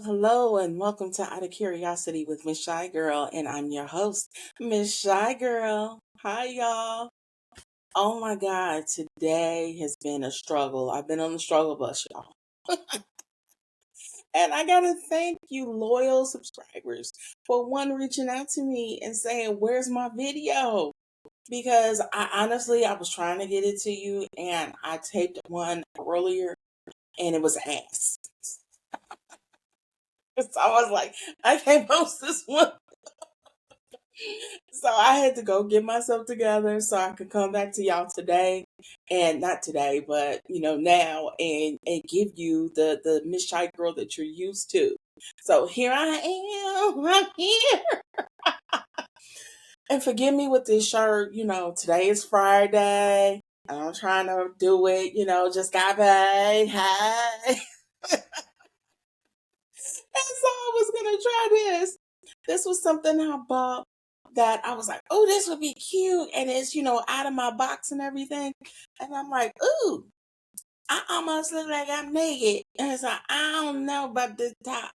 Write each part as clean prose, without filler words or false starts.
Hello, and welcome to Out of Curiosity with Mz Chi Gurl, and I'm your host, Mz Chi Gurl. Hi, y'all. Oh my God, today has been a struggle. I've been on the struggle bus, y'all. And I gotta thank you, loyal subscribers, for one reaching out to me and saying, "Where's my video?" Because I was trying to get it to you, and I taped one earlier, and it was ass. So I was like, I can't post this one. So I had to go get myself together so I could come back to y'all today, and not today, but now, and give you the Mz Chi Gurl that you're used to. So here I am. I'm here. And forgive me with this shirt. Today is Friday. I'm trying to do it. Just got paid. Hey. And so I was gonna try this. This was something I bought that I was like, oh, this would be cute. And it's, out of my box and everything. And I'm like, ooh, I almost look like I'm naked. And it's like, I don't know about this top.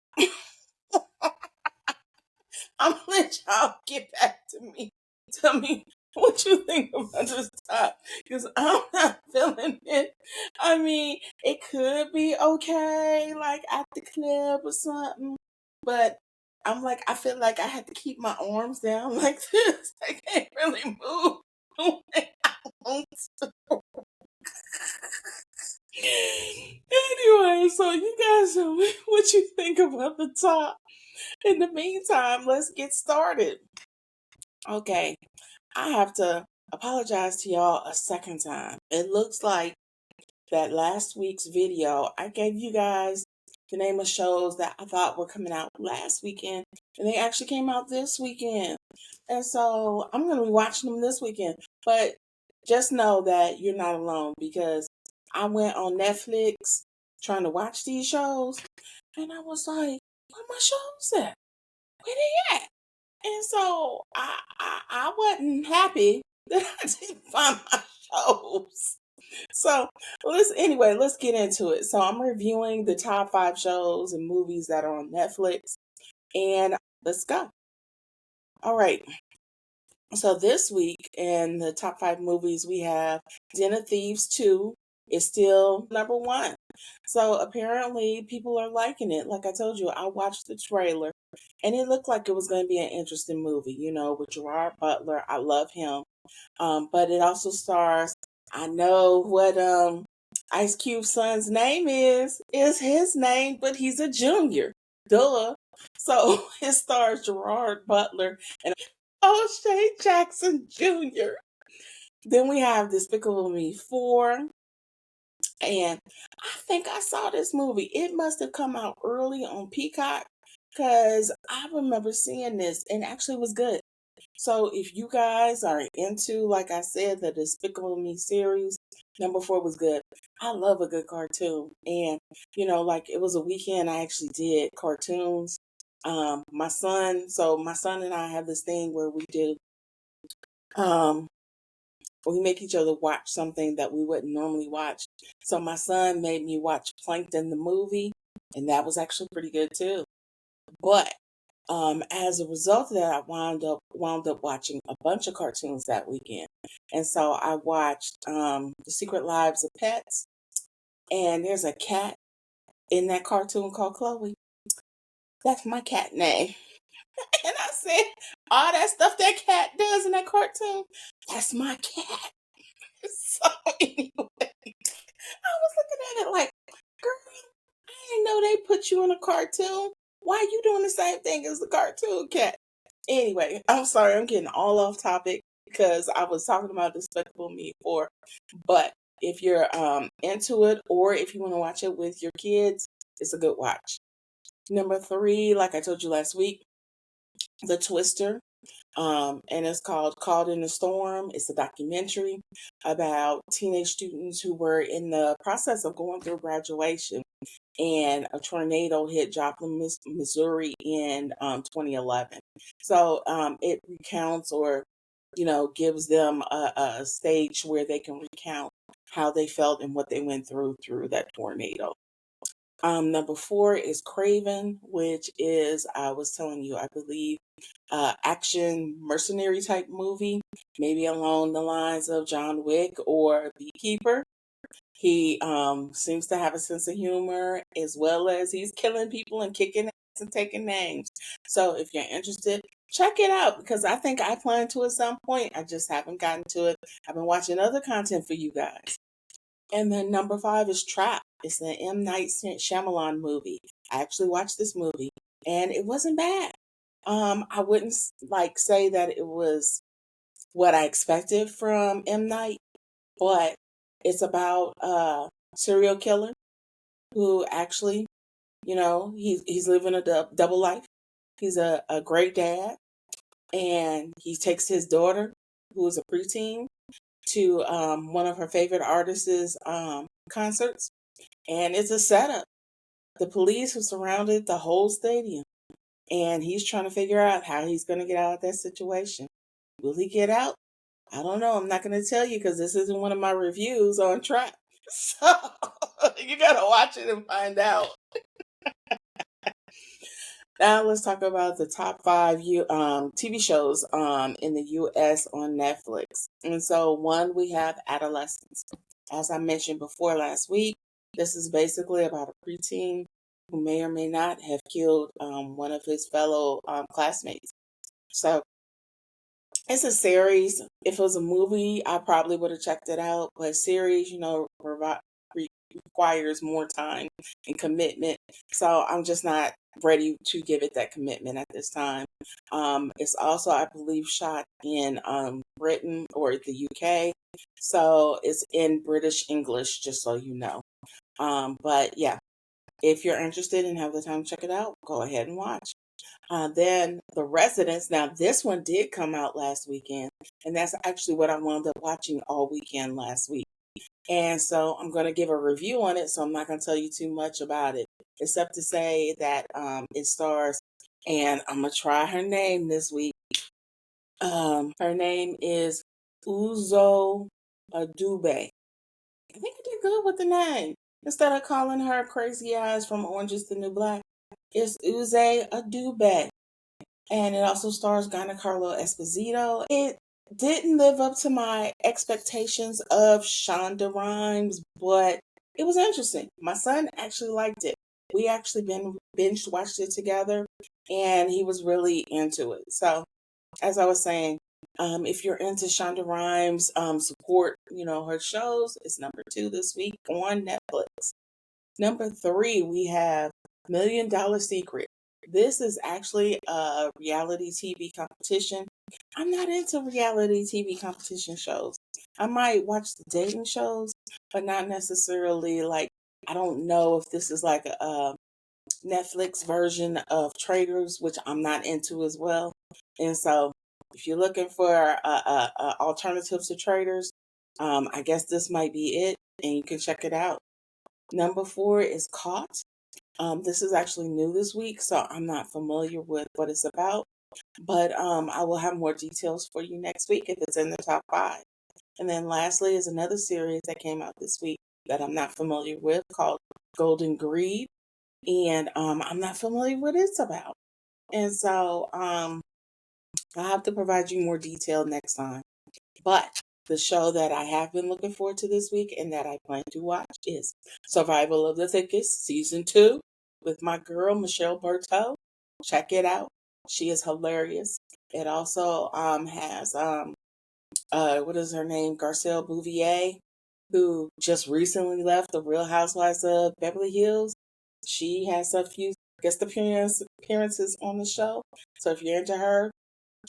I'm gonna let y'all get back to me. Tell me what you think about this top. Because I'm not feeling it. I mean, it could be okay, like at the club or something. But I'm like, I feel like I had to keep my arms down like this. I can't really move when I want to. Anyway, so you guys tell me what you think about the top. In the meantime, let's get started. Okay, I have to apologize to y'all a second time. It looks like that last week's video, I gave you guys the name of shows that I thought were coming out last weekend, and they actually came out this weekend. And so I'm going to be watching them this weekend. But just know that you're not alone, because I went on Netflix trying to watch these shows, and I was like, where my shows at? Where they at? And so I wasn't happy that I didn't find my shows. So let's get into it. So I'm reviewing the top 5 shows and movies that are on Netflix, and let's go. All right. So this week in the top 5 movies, we have Den of Thieves 2 is still number 1. So apparently people are liking it. Like I told you, I watched the trailer and it looked like it was going to be an interesting movie, with Gerard Butler. I love him. But it also stars, I know what Ice Cube's son's name is his name, but he's a junior. Duh. So it stars Gerard Butler and O'Shea Jackson Jr. Then we have Despicable Me 4. And I think I saw this movie. It must have come out early on Peacock, because I remember seeing this and actually was good. So if you guys are into, like I said, the Despicable Me series, number 4 was good. I love a good cartoon. And, like it was a weekend I actually did cartoons. My son and I have this thing where um, we make each other watch something that we wouldn't normally watch. So my son made me watch Plankton the movie, and that was actually pretty good too. But as a result of that, I wound up watching a bunch of cartoons that weekend. And so I watched The Secret Lives of Pets, and there's a cat in that cartoon called Chloe. That's my cat name. And I said, all that stuff that cat does in that cartoon, that's my cat. So anyway, I was looking at it like, girl, I didn't know they put you in a cartoon. Why are you doing the same thing as the cartoon cat? Anyway, I'm sorry, I'm getting all off topic because I was talking about Despicable Me 4. But if you're into it, or if you want to watch it with your kids, It's a good watch. Number three, like I told you last week, The Twister. And it's called Caught in the Storm. It's a documentary about teenage students who were in the process of going through graduation, and a tornado hit Joplin, Missouri in 2011. So it recounts, or gives them a stage where they can recount how they felt and what they went through that tornado. Number four is Craven, which is, I was telling you, I believe, action mercenary type movie, maybe along the lines of John Wick or Beekeeper. He seems to have a sense of humor, as well as he's killing people and kicking ass and taking names. So if you're interested, check it out, because I think I plan to at some point. I just haven't gotten to it. I've been watching other content for you guys. And then number five is Trap. It's an M. Night Shyamalan movie. I actually watched this movie, and it wasn't bad. I wouldn't say that it was what I expected from M. Night, but it's about a serial killer who actually, he's living a double life. He's a great dad, and he takes his daughter, who is a preteen, to one of her favorite artists' concerts, and it's a setup. The police have surrounded the whole stadium, and he's trying to figure out how he's going to get out of that situation. Will he get out? I don't know. I'm not going to tell you, because this isn't one of my reviews on Trap. So you got to watch it and find out. Now let's talk about the top five TV shows in the U.S. on Netflix. And so one, we have Adolescence. As I mentioned before last week, this is basically about a preteen who may or may not have killed one of his fellow classmates. So it's a series. If it was a movie, I probably would have checked it out. But series, requires more time and commitment. So I'm just not ready to give it that commitment at this time. It's also, I believe, shot in Britain or the UK. So it's in British English, just so you know. But yeah, if you're interested and have the time to check it out, go ahead and watch. Then The Residents. Now, this one did come out last weekend, and that's actually what I wound up watching all weekend last week. And so I'm going to give a review on it, so I'm not going to tell you too much about it, except to say that it stars, and I'm going to try her name this week. Her name is Uzo Adube. I think I did good with the name. Instead of calling her Crazy Eyes from Orange is the New Black, it's Uze Adube. And it also stars Giancarlo Esposito. It didn't live up to my expectations of Shonda Rhimes, but it was interesting. My son actually liked it. We actually binge watched it together, and he was really into it. So, as I was saying, if you're into Shonda Rhimes, support her shows. It's number 2 this week on Netflix. Number 3, we have $1 Million Secret. This is actually a reality TV competition. I'm not into reality TV competition shows. I might watch the dating shows, but not necessarily I don't know if this is like a Netflix version of Traders, which I'm not into as well. And so if you're looking for alternatives to Traders, I guess this might be it, and you can check it out. Number 4 is Caught. This is actually new this week, so I'm not familiar with what it's about, but I will have more details for you next week if it's in the top 5. And then lastly is another series that came out this week that I'm not familiar with, called Golden Greed, and I'm not familiar with what it's about. And so I'll have to provide you more detail next time. But the show that I have been looking forward to this week and that I plan to watch is Survival of the Thickest, Season 2, with my girl, Michelle Berteau. Check it out. She is hilarious. It also has, what is her name? Garcelle Bouvier, who just recently left The Real Housewives of Beverly Hills. She has a few guest appearances on the show. So if you're into her,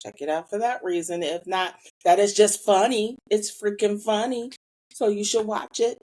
check it out for that reason. If not, that is just funny. It's freaking funny. So you should watch it.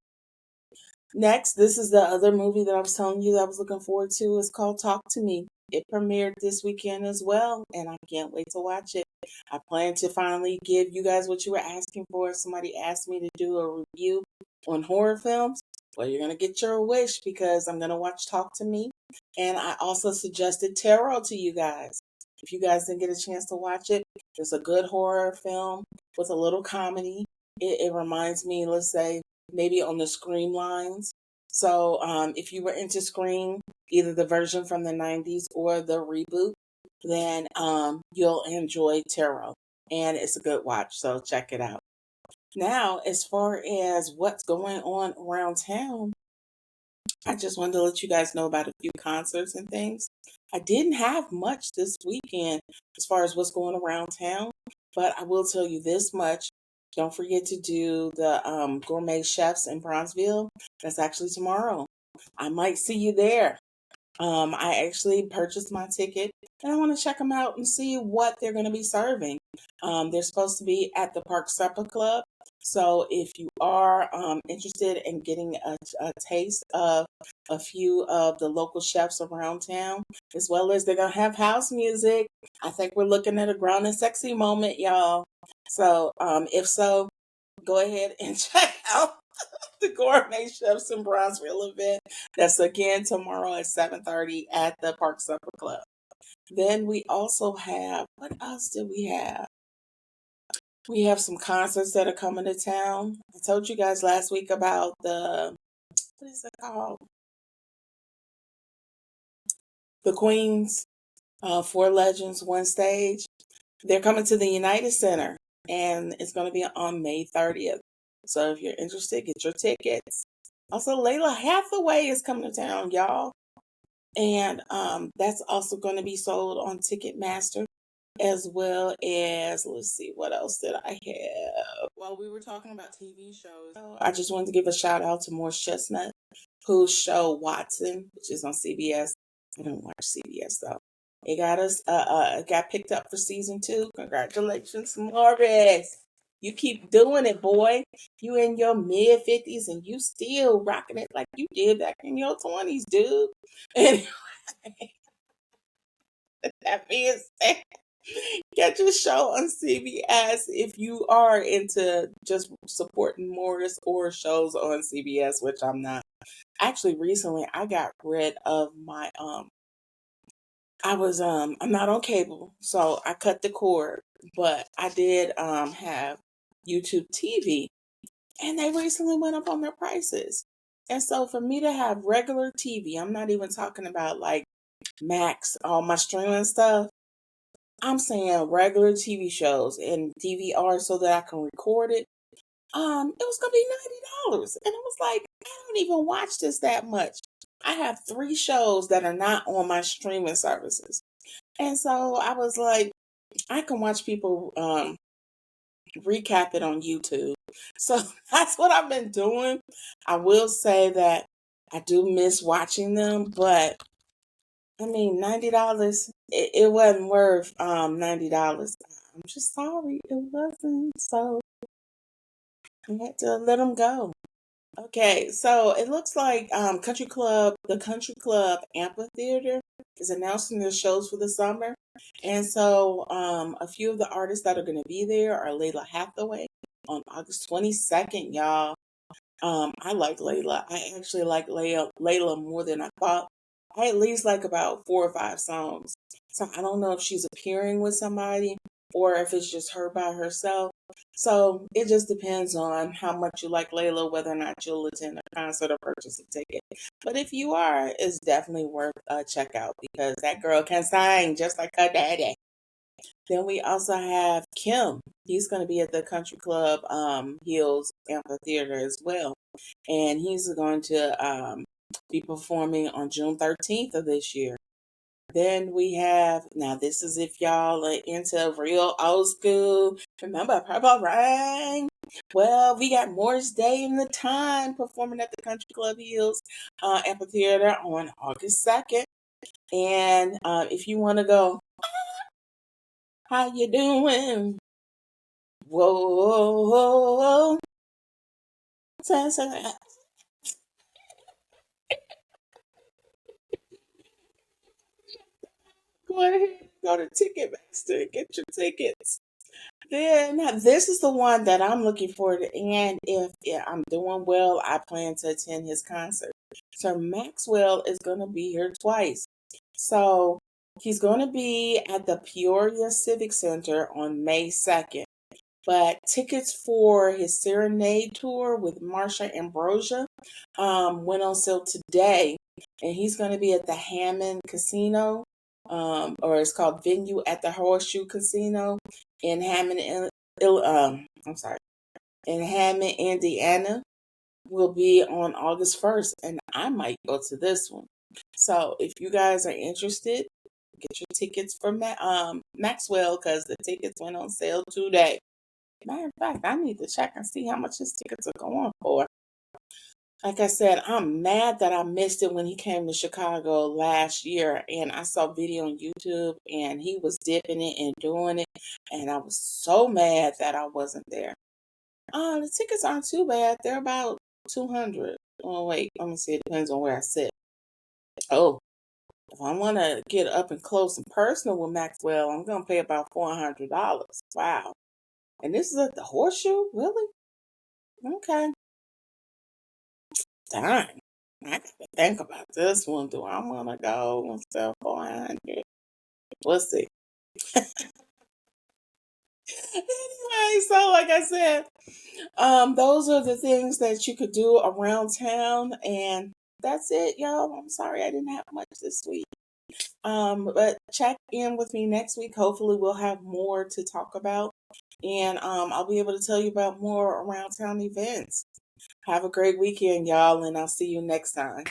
Next, this is the other movie that I was telling you that I was looking forward to. It's called Talk to Me. It premiered this weekend as well, and I can't wait to watch it. I plan to finally give you guys what you were asking for. Somebody asked me to do a review on horror films. Well, you're going to get your wish because I'm going to watch Talk to Me. And I also suggested Tarot to you guys. If you guys didn't get a chance to watch it, it's a good horror film with a little comedy. It reminds me, let's say, maybe on the Scream lines. So if you were into Scream, either the version from the 90s or the reboot, then you'll enjoy Tarot. And it's a good watch, so check it out. Now, as far as what's going on around town, I just wanted to let you guys know about a few concerts and things. I didn't have much this weekend as far as what's going around town, but I will tell you this much. Don't forget to do the Gourmet Chefs in Bronzeville. That's actually tomorrow. I might see you there. I actually purchased my ticket and I want to check them out and see what they're going to be serving. They're supposed to be at the Park Supper Club. So if you are interested in getting a taste of a few of the local chefs around town, as well as they're going to have house music, I think we're looking at a grown and sexy moment, y'all. So if so, go ahead and check out the Gourmet Chefs in Bronzeville event. That's again tomorrow at 7:30 at the Park Supper Club. Then we also have, what else do we have? We have some concerts that are coming to town. I told you guys last week about what is it called? The Queens, Four Legends, One Stage. They're coming to the United Center and it's going to be on May 30th. So if you're interested, get your tickets. Also, Layla Hathaway is coming to town, y'all. And that's also going to be sold on Ticketmaster, as well as, let's see, what else did I have? Well, we were talking about TV shows. I just wanted to give a shout out to Morris Chestnut, whose show Watson, which is on CBS. I don't watch CBS though. It got picked up for season 2. Congratulations, Morris. You keep doing it, boy. You in your mid 50s and you still rocking it like you did back in your 20s, dude. Anyway, that being said, get your show on CBS if you are into just supporting Morris or shows on CBS, which I'm not. Actually, recently I got rid of my I'm not on cable, so I cut the cord, but I did have YouTube TV and they recently went up on their prices. And so for me to have regular TV, I'm not even talking about like Max, all my streaming stuff. I'm saying regular TV shows and DVR so that I can record it. It was gonna be $90, and I was like, I don't even watch this that much. I have 3 shows that are not on my streaming services, and so I was like, I can watch people recap it on YouTube. So that's what I've been doing. I will say that I do miss watching them, but I mean, $90, it wasn't worth $90. I'm just sorry, it wasn't. So I had to let them go. Okay, so it looks like the Country Club Amphitheater is announcing their shows for the summer. And so a few of the artists that are going to be there are Layla Hathaway on August 22nd, y'all. I like Layla. I actually like Layla more than I thought. I at least like about 4 or 5 songs. So I don't know if she's appearing with somebody or if it's just her by herself. So it just depends on how much you like Layla, whether or not you'll attend a concert or purchase a ticket. But if you are, it's definitely worth a check out because that girl can sing just like her daddy. Then we also have Kim. He's going to be at the Country Club Hills Amphitheater as well. And he's going to be performing on June 13th of this year. Then we have, now this is if y'all are into real old school. Remember Purple Rain? Well, we got Morris Day in the Time performing at the Country Club Hills Amphitheater on August 2nd. And if you want to go, how you doing? Whoa, whoa, whoa. go ahead and go to Ticketmaster and get your tickets. Then this is the one that I'm looking forward to, and if I'm doing well, I plan to attend his concert. So Maxwell is going to be here twice. So he's going to be at the Peoria Civic Center on May 2nd. But tickets for his Serenade tour with Marsha Ambrosia went on sale today, and he's going to be at the Hammond Casino, or it's called Venue at the Horseshoe Casino in Hammond, I'm sorry, in Hammond, Indiana. Will be on August 1st, and I might go to this one. So if you guys are interested, get your tickets for Maxwell because the tickets went on sale today. Matter of fact, I need to check and see how much his tickets are going for. Like I said, I'm mad that I missed it when he came to Chicago last year, and I saw a video on YouTube, and he was dipping it and doing it, and I was so mad that I wasn't there. The tickets aren't too bad. They're about 200. Oh wait, let me see. It depends on where I sit. Oh, if I want to get up and close and personal with Maxwell, I'm gonna pay about $400. Wow. And this is at the Horseshoe? Really? Okay. Darn. I gotta think about this one. Do I want to go instead of 400? We'll see. Anyway, so like I said, those are the things that you could do around town, and that's it, y'all. I'm sorry I didn't have much this week. But check in with me next week. Hopefully, we'll have more to talk about, and I'll be able to tell you about more around town events. Have a great weekend, y'all, and I'll see you next time.